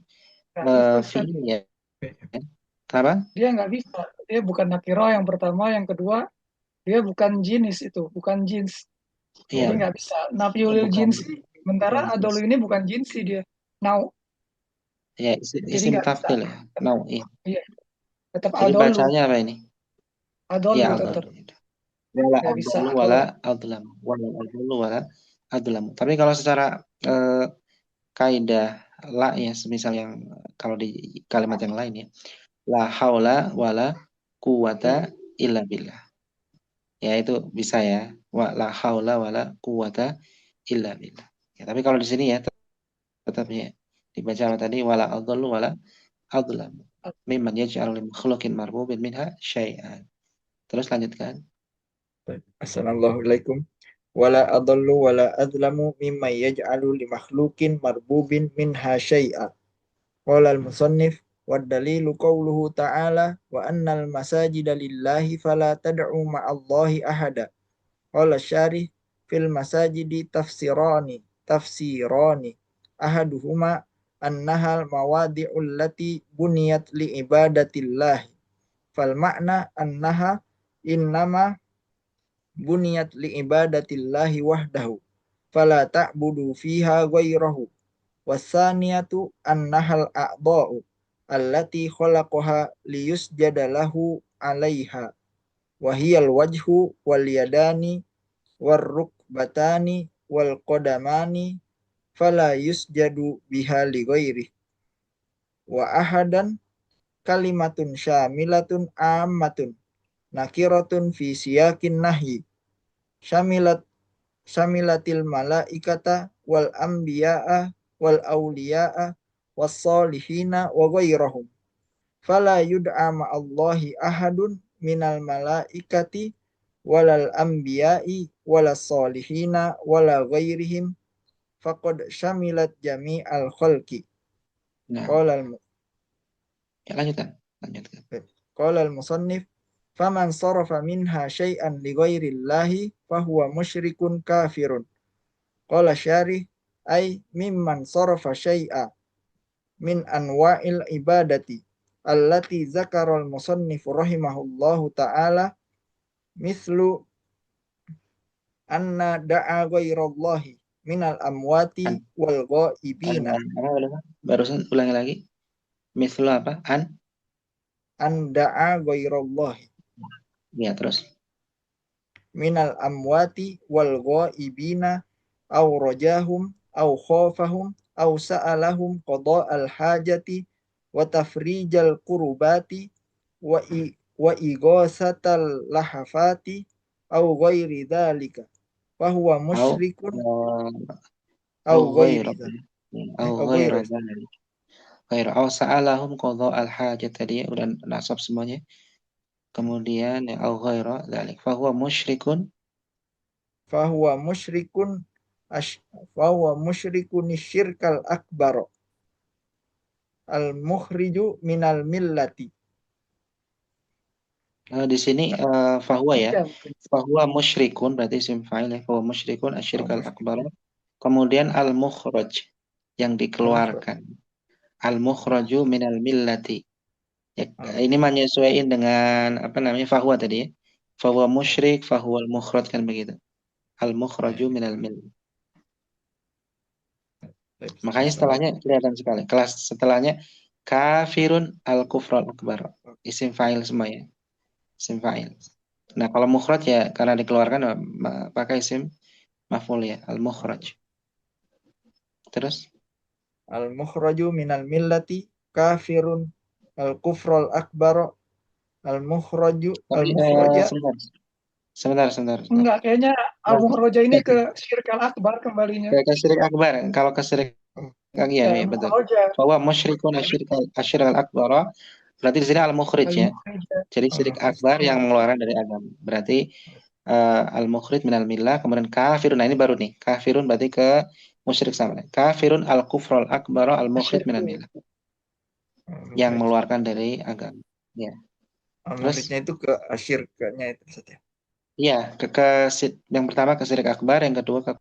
Nggak bisa, Ustaz. fiil ya. Apa? Dia nggak bisa. Dia bukan nakiro yang pertama, yang kedua dia bukan jenis itu, bukan jins. Iya, Jadi nggak bisa. Nafiulil bukan jinsi. Sementara bukan adolu ini bukan jinsi dia. Now, ya jadi isim nggak bisa. tafdil ya. Nah, iya. Iya, tetap Jadi adolu, bacanya apa ini? Ya adolu adol. tetap Wala nggak bisa adallu wala adolu. adlam. Wala adallu wala adlam. Tapi kalau secara kaidah la ya, semisal yang kalau di kalimat yang lain ya, la haula wala quwata illa billah. Ya itu bisa ya. Wa la haula wala quwata illa billah. Ya, tapi kalau di sini ya tetap ya dibaca apa tadi wala adallu wala adlam. Mimman yaj'alu li makhluqin marbubin minha syai'an. Terus lanjutkan. Assalamualaikum. Wala adallu wala adlamu mimma yaj'alu li makhluqin marbubin minha syai'a. Qala al-musannif wa dalilu qawluhu ta'ala wa annal masajida lillahi fala tad'u ma'allahi ahada. Qala syarih fil masajidi tafsirani ahaduhuma annahal mawadi'ul lati buniyat li ibadatillahi fal ma'na annaha innama buniyat li ibadatillahi wahdahu fala ta'budu fiha ghairahu wasaniyatu annahal a'dha'u allati khalaqaha liyusjada lahu 'alaiha wa hiyal wajhu wal yadani war rukbatani wal qadamani fala yusjadu biha li ghairi wa ahadan kalimatun syamilatun ammatun nakiratun fi siyakin nahyi syamilat syamilatil malaikata wal anbiya'a wal awliya'a was salihina wa ghairahum fala yud'a ma'allahi ahadun minal malaikati walal anbiya'i walas salihina wala ghairihim faqad syamilat jami'al khalqi Nah, qala ya lanjutkan. Lanjutkan. al-musannif faman sarafa minha syai'an li ghairillahi fahuwa musyrikun kafirun qala syarih ay mimman sarafa syai'a min anwa'il ibadati allati zakara al-musannif rahimahullahu ta'ala mislu anna da'a ghairallahi minal amwati wal ghaibina Barusan ulangi lagi. Mislu apa? an da'a ghairallahi Ya, terus. minal amwati wal ghaibina aw rajahum aw khafahum aw sa'alahum qada'al hajati wa tafrijal qurbati wa ighasatal lahafati aw ghairi dzalika fa huwa musyrikun aw Au ghairi ghairu. dzalika Au aw ghairu ghairu dzalik. Ghairu. Au sa'alahum qadha al-hajat tadi ya, udah nasab semuanya. Kemudian ya au ghairu dzalik. Fa huwa musyrikun. fa huwa musyrikun fa huwa musyrikun syirkal akbar al mukhriju minal millati. Di sini fahuwa ya. Iya, Fahuwa musyrikun berarti isim fa'il ya. Fahuwa musyrikun asyirkal akbar. Kemudian al-mukhraj yang dikeluarkan. Al-mukhraju minal millati. Ya, ini menyesuaikan dengan apa namanya fahuwa tadi ya. Fahuwa musyrik, fahuwa al-mukhraj kan begitu. Al-mukhraju minal millati. Makanya setelahnya kelihatan sekali. Kelas setelahnya Kafirun al-kufrul akbar. Isim fa'il semua ya. Isim fa'il. Nah, kalau mukhraj ya karena dikeluarkan pakai isim maf'ul ya, al-mukhraj. Terus Al-mukhraju minal millati kafirun al-kufrul akbar al-mukhraju tapi al-mukhraja sebentar. Enggak, kayaknya Ya. Al-Mukhraja ini ke syirik al-akbar kembalinya. Ke syirik akbar. Kalau ke syirik iya, Ya, iya betul. Al-Mukhraja. Bahwa musyrikun asyirk al-akbar berarti di sini al-mukhrij ya. Al-Mukhraja. Jadi syirik akbar Ya. yang mengeluarkan dari agama. Berarti al-mukhrij minal millah, kemudian kafirun. Nah, ini baru nih. Kafirun berarti ke musyrik sama. Kafirun al-kufrul akbar al-mukhrij minal Asyirku. millah. Yang mengeluarkan dari agama. Ya. Terus Al-mukhrijnya itu ke asyirkanya itu saja. iya, yang pertama ke syirik akbar, yang kedua ke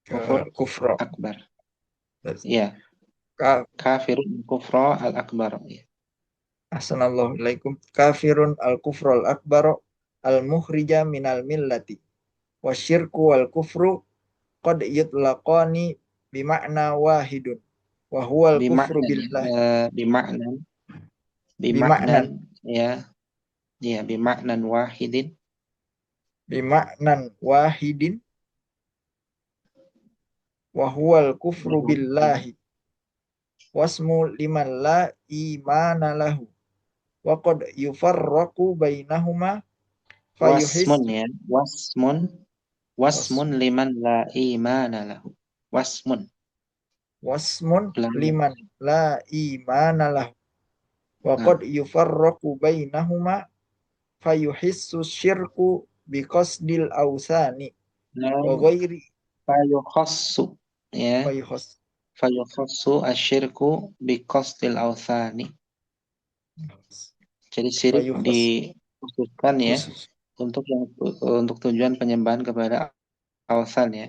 Ke kufur kufra. akbar. Iya, Ka kafirun kufra al-akbar. Iya. Assalamualaikum. Kafirun al-kufrul akbar al-mukhrija minal millati. Wasyirku wal kufru qad yutlaqani bima'na wahidun. Wa huwal kufru Bimaknan ya. billah. Bimaknan, bimaknan Bima'nan. ya. Iya, bimaknan wahidin. Bima'nan wahidin. Wa huwal kufru billahi. Wasmu liman la imana lahu. Wa qad yufarraqu bainahuma fayuhis Wasmun ya. Wasmun liman la imana lahu. Wasmun. wasmun Lam. liman la imana lahu. Wa Nah, qad yufarraqu bainahuma fayuhissu syirku biqasdil awsani wa lam ghairi fayukhassu ya. fayuhas Fayukhassu asyirku biqasdil awthani. Jadi syirik fayuhas dikhususkan ya khusus untuk tujuan penyembahan kepada awthan ya.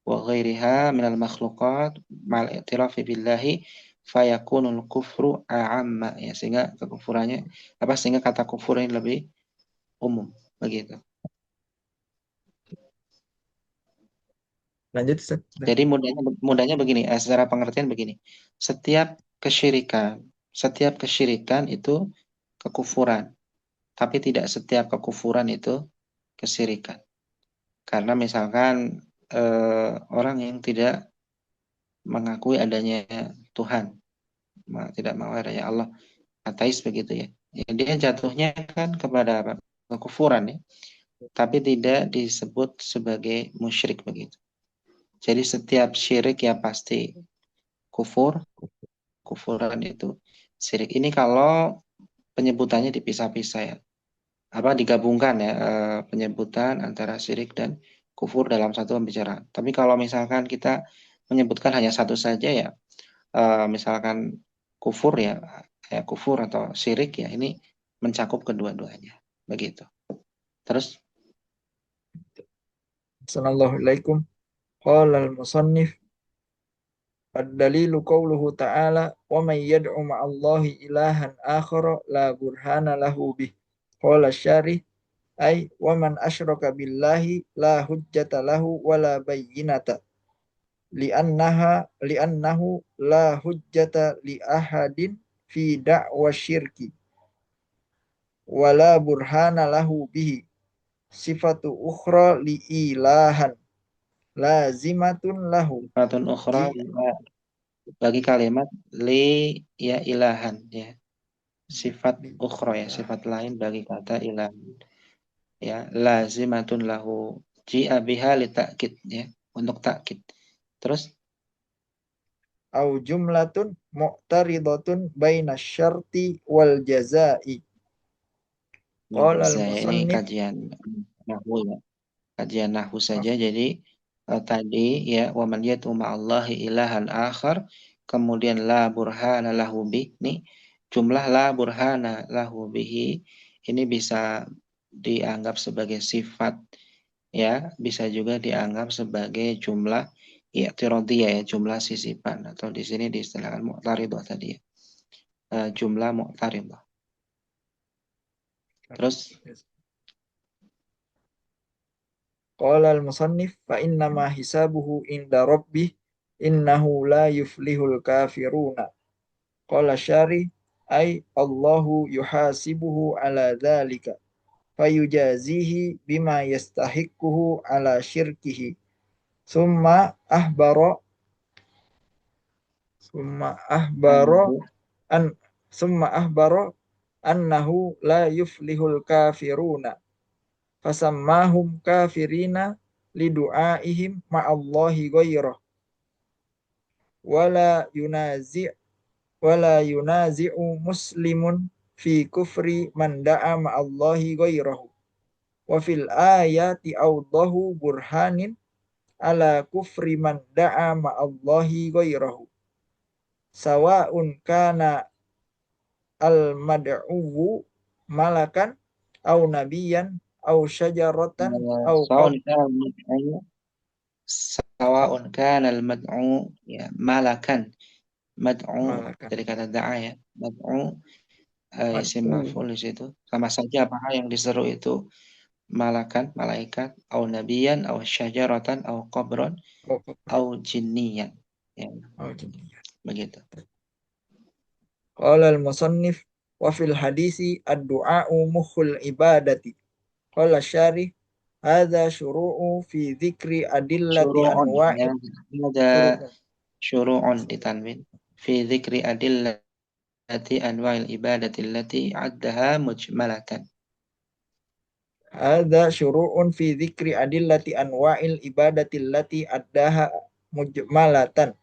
Wa ghairiha minal makhluqat ma'al i'tirafi billahi fayakunul kufru a'amma ya, sehingga kekufurannya sehingga kata kufur ini lebih umum begitu. lanjut Ustaz. Jadi mudahnya begini, secara pengertian begini. Setiap kesyirikan itu kekufuran, tapi tidak setiap kekufuran itu kesyirikan. Karena misalkan orang yang tidak mengakui adanya Tuhan, tidak mengakui adanya Allah, ateis begitu ya. Ya, dia jatuhnya kan kepada apa? Kekufuran ya, tapi tidak disebut sebagai musyrik begitu. Jadi setiap syirik ya pasti kufuran itu syirik. Ini kalau penyebutannya dipisah-pisah ya, digabungkan ya, penyebutan antara syirik dan kufur dalam satu pembicaraan. Tapi kalau misalkan kita menyebutkan hanya satu saja ya, misalkan kufur ya, kufur atau syirik ya, ini mencakup kedua-duanya begitu. Terus Assalamualaikum. Qala al-musannif ad-dalilu qawluhu ta'ala wa man yad'u ma'allahi ilahan akhara la burhana lahu bih. Qala syarih ay wa man asyraka billahi la hujjata lahu wa la bayyinata li'annahu la hujjata li ahadin fi da'wa syirki wa la burhana lahu bihi sifatu ukhra li ilahan lazimatun lahu sifatun ukhra bagi kalimat li ya ilahan ya. Sifat ukhra ya, sifat lain bagi kata ilahan. Ya, lazimatun lahu ji'a biha li ta'kid ya, untuk ta'kid. Terus au jumlatun mu'taridatun baina syarti wal jazai. Qala saya ini al-musannif kajian nahwu ya. Kajian nahwu saja. Jadi tadi ya wa man yatu ma'allahi ilahan akhar, kemudian la burhana lahu bih. Nih jumlah la burhana lahu bihi ini bisa dianggap sebagai sifat ya, bisa juga dianggap sebagai jumlah i'tiradiyah ya, jumlah sisipan, atau di sini diistilahkan mu'taridah tadi ya. Jumlah mu'taridah. Terus qala al-musannif fa inna ma hisabuhu inda rabbih innahu la yuflihul kafiruna. Qala syarih ay Allahu yuhasibuhu ala dzalika fayujazihi bima yastahiquhu ala syirkihi. Summa ahbara summa ahbara Annahu an summa ahbara annahu la yuflihul kafiruna fasammahum kafirina lidu'aihim ma'allahi ghairah wala yunazi' wala yunazi'u muslimun fi kufri man da'a ma'allahi ghairahu wa fil ayati awdahu burhanin ala kufri man da'a ma'allahi ghairahu sawa'un kana al-mad'uwu malakan au nabiyan au syajaratan au sawa'un kana al-mad'u sawa'un kana al-mad'u ya malakan mad'u malakan dari kata da'a ya mad'u isim mad'u maf'ul di situ sama saja apakah yang diseru itu malakan malaikat au nabiyan au syajaratan au qabran au kufri au jinniyan ya au jinniyan. begitu. Qala al-musannif wa fil hadisi ad-du'a'u mukhul ibadati. Qala syarih hadza syuru'u fi dzikri adillati Syuru'un anwa'i ya ada syuru'un. syuru'un ditanwin fi dzikri adillati anwa'il ibadati allati addaha mujmalatan. Hadza syuru'un fi dzikri adillati anwa'il ibadati allati addaha mujmalatan.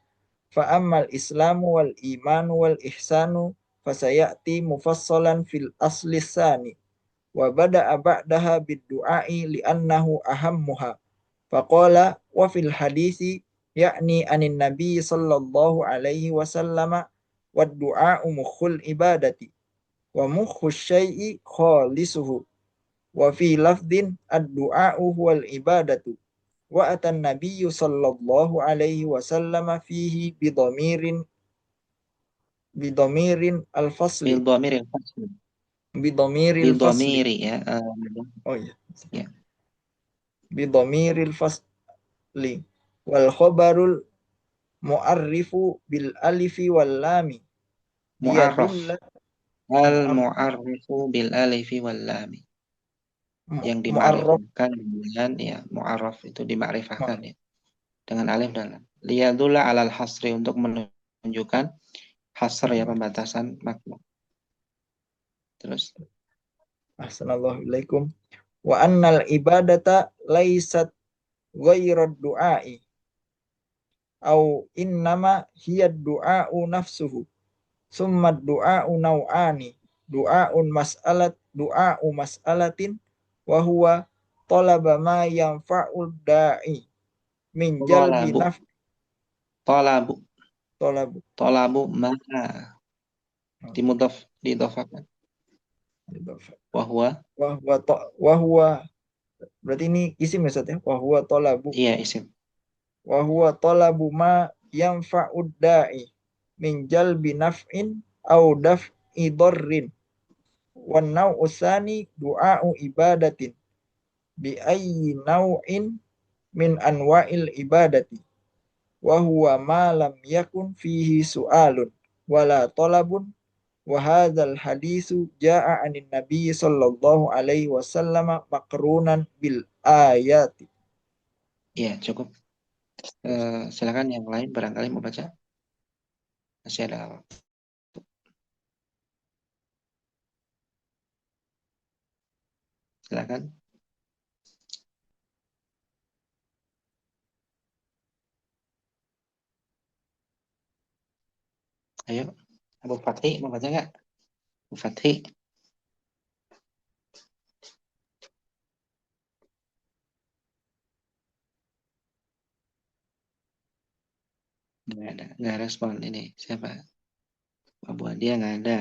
Fa ammal islamu wal imanu wal ihsanu fasayati mufassalan fil asli tsani wa bada'a ba'daha bid-du'a'i li'annahu ahammuha. Faqala wa fil hadisi yakni anin nabi sallallahu alaihi wasallam wad du'a'u mukhul ibadati wa mukhu syai'i khalisuhu wa fi lafdin ad-du'a'u huwal ibadatu wa atan nabiyyu sallallahu alaihi wasallam fihi bidhamirin al-fasli Bidhamiri al-fasli. bidhamiril fasli Bidhamiri ya oh iya ya bidhamiril fasli wal khabarul mu'arrifu bil alifi wal lami mu'arraf liyadulla al-mu'arrifu bil alifi wal lam yang mu'arraf dimakrifkan dengan ya mu'arraf itu dimakrifahkan ya dengan alif dan lam. Liyadulla alal hasri untuk menunjukkan hasr ya pembatasan makna. Terus Assalamualaikum ilaikum wa annal ibadata laisat ghairad du'ai au innama hiya du'a'u nafsuhu summa du'a'u nau'ani du'a'u mas'alatin wa huwa talaba ma yanfa'ud da'i min jalbi talabu naf talabu talabu talabu ma dimudhaf diidhafakan wa huwa wa huwa berarti ini isim ya Ustaz ya wa huwa talabu iya isim wa huwa talabu ma yanfa'ud da'i min jalbi naf'in au daf'i darrin wan nau'u tsani du'a'u ibadatin bi ayyi nau'in min anwa'il ibadati wa huwa ma lam yakun fihi su'alun wala talabun wa hadzal haditsu jaa'a 'anin nabiy sallallahu alaihi wasallam maqrunan bil ayati. iya cukup. Silakan yang lain barangkali mau baca masih ada waktu. Silakan. Ayo, Abu Fatih mau baca nggak? Abu Fatih. Nggak respon ini siapa? Abu Adia nggak ada.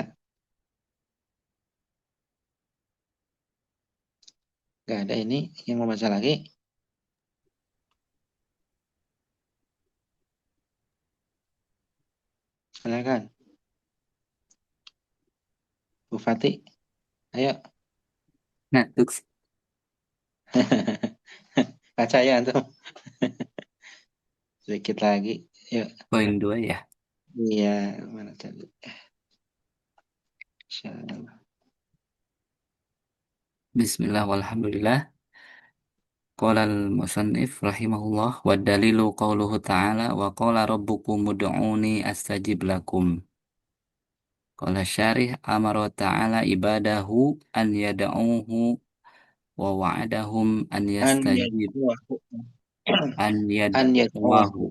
Nggak ada ini yang mau baca lagi. Silakan. Bu Fatih, ayo. Nah, Baca ya antum. Sedikit lagi. Yuk. poin 2 ya. Iya, mana tadi? Bismillah walhamdulillah. Qala al-musannif rahimahullah wa dalilu qawluhu ta'ala wa qala rabbukum ud'uni astajib lakum. Qala syarih amara ta'ala ibadahu an yad'uhu wa wa'adahum An yad'uahu. an An yad'uahu. yad'uwahu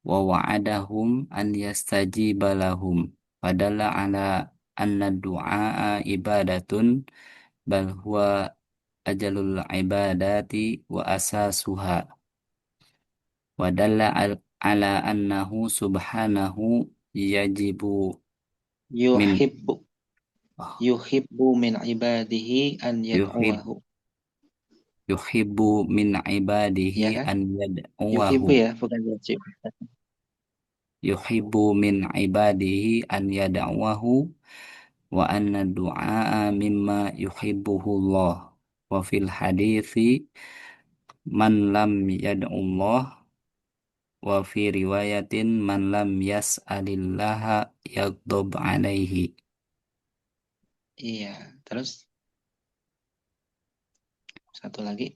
wa wa'adahum an yastajiba lahum. Fadalla ala anna du'a ibadatun bal huwa ajalul ibadati wa asasuha. Wa dalla ala annahu subhanahu yajibu min Yuhibbu. Yuhibbu min ibadihi an yuhib yad'uahu. yuhibbu min ibadihi Ya kan? an Yuhibbu yad'uwahu. ya, bukan wajib. Yuhibbu min ibadihi an yad'uwahu wa anna du'a mimma yuhibbuhu Allah. Wa fil hadithi man lam yad'ullah wa fi riwayatin man lam yas'alillaha yaghdab alaihi. Iya. Terus satu lagi.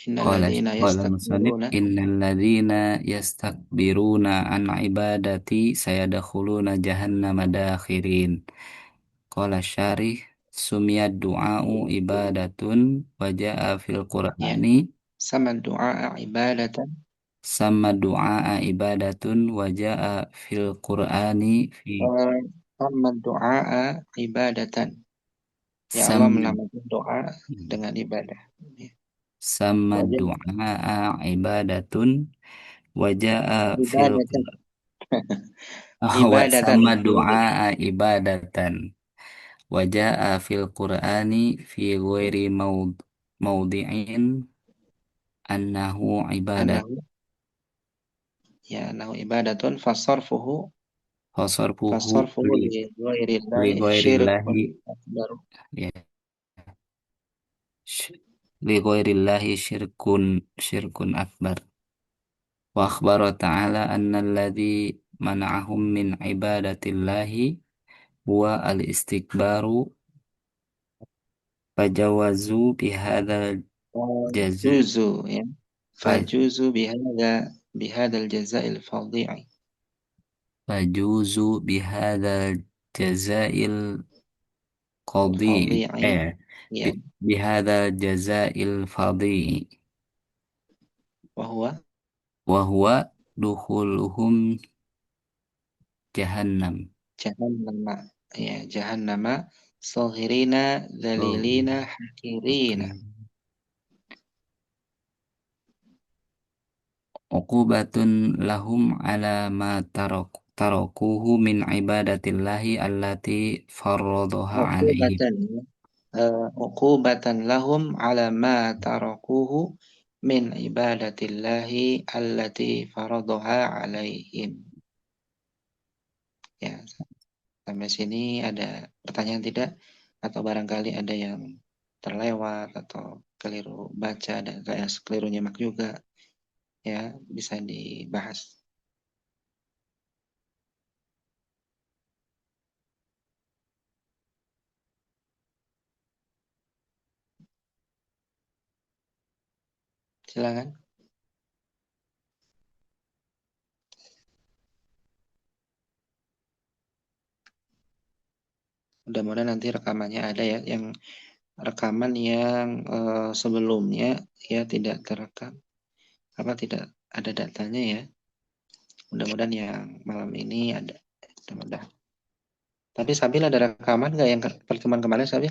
Innal Qala ladzina qala musannif yastakbiruna. innal ladzina yastakbiruna an ibadati sayadkhuluna jahannama dakhirin. Qala syarih sumiyad du'a'u ibadatun wa ja'a fil Ya. Qur'ani Sama du'a ibadatan. sama du'a ibadatun wa ja'a fil Qur'ani fi Sama du'a ibadatan. Ya Allah sama menamakan doa dengan ibadah. Ya. sama Wajib du'a ibadatun wa ja'a fil ibadatan. wa Ibadatan. sama du'a ibadatan wa ja'a fil Qur'ani fi ghairi maudhi'in annahu ibadat Anahu ya anahu ibadatun fasarfuhu fasarfuhu fasarfuhu li li li ghairillahi syirkun ghairillahi akbar. ya li ghairillahi syirkun akbar. Wa akhbara ta'ala anna alladhi mana'ahum min ibadatillahi huwa al-istikbaru fajawazu bihadzal jaza Fajuzu ya. fa- Fajuzu bihadal jazail fadhi'i. fajuzu bihadzal jazail qadi Fadhi'i. eh Ya. bihadzal jazail fadhi Wahwa wa huwa dukhuluhum jahannam. jahannama. Ya, jahannama saghirina Oh, dzalilina oke. hakirina. Uqubatun lahum ala ma tarakuhu min ibadatillahi allati faradaha alaihim. Uqubatan ya. Uqubatan lahum ala ma tarakuhu min ibadatillahi allati faradaha alaihim. Ya, sampai sini ada pertanyaan tidak? Atau barangkali ada yang terlewat atau keliru baca dan kayak keliru nyimak juga, ya bisa dibahas. Silakan. Mudah-mudahan nanti rekamannya ada ya, yang rekaman yang sebelumnya ya tidak terekam, apa tidak ada datanya ya. Mudah-mudahan yang malam ini ada. Mudah-mudahan. Tapi Sabil ada rekaman nggak yang pertemuan kemarin Sabil?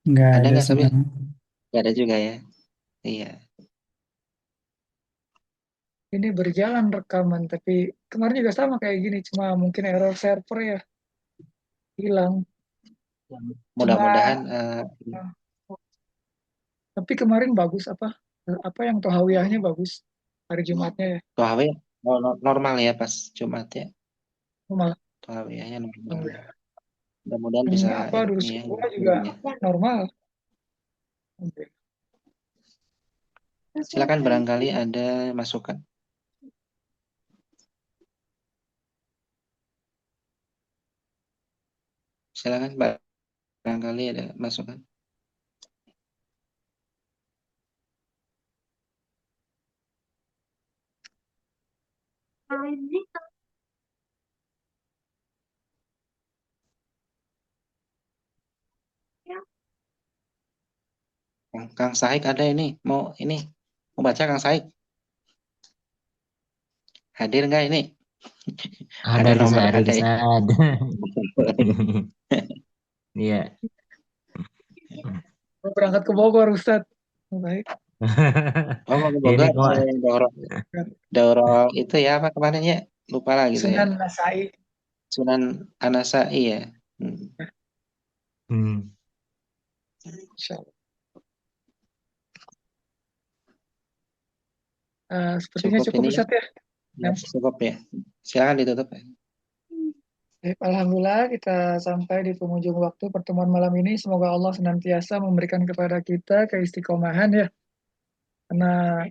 Nggak Ada ada nggak Sabil? sekarang. Nggak ada juga ya. Iya. Ini berjalan rekaman, tapi kemarin juga sama kayak gini, cuma mungkin error server ya, hilang. Mudah-mudahan Cuma, tapi kemarin bagus apa yang Tohawiyahnya bagus hari Jumatnya ya. Tuhawi normal ya pas Jumat ya. Malah Tuhawiahnya normal. alhamdulillah. Mudah-mudahan Yang bisa apa ini Durus ya. kedua juga normal. Silakan barangkali ada masukan. Silakan Mbak. Barangkali ada masukan. Kang Saik ada ini, mau baca Kang Saik. Hadir nggak ini? Ada di nomor saya, ada di ada ya? saya. Ada. Iya. Mau berangkat ke Bogor, Ustadz. Baik. Oh, mau ke Ini Bogor. kok Daurah itu ya apa kemarin ya? Lupa lagi saya. Sunan Nasai. Sunan Anasai ya. Insya Allah. Sepertinya cukup ini Ustadz ya. ya, cukup ya. Silakan ditutup ya. Baik, Alhamdulillah kita sampai di penghujung waktu pertemuan malam ini. Semoga Allah senantiasa memberikan kepada kita keistiqomahan ya. Karena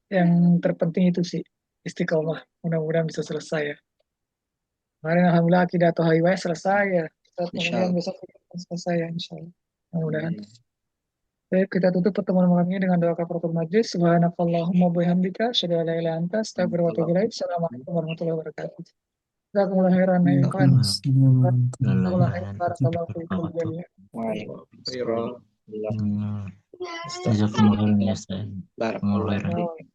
yang terpenting itu sih istiqomah. Mudah-mudahan bisa selesai ya. Kemarin Alhamdulillah akidah atau highway selesai ya. Kemudian Insyaallah. besok kita selesai ya insya Allah. Mudah-mudahan. Baik, kita tutup pertemuan malam ini dengan doa kafaratul majlis. Subhanakallahumma bihamdika, asyhadu an la ilaha illa anta, astaghfiruka wa atubu ilaik. Assalamualaikum warahmatullahi wabarakatuh. Jazakumullah khairan ya ikhwan. Jazakumullah khairan barakallahu fiikum jami'an. Waalaikumsalam. Jazakumullah khairan ya Ustaz. Barakallahu. Oh.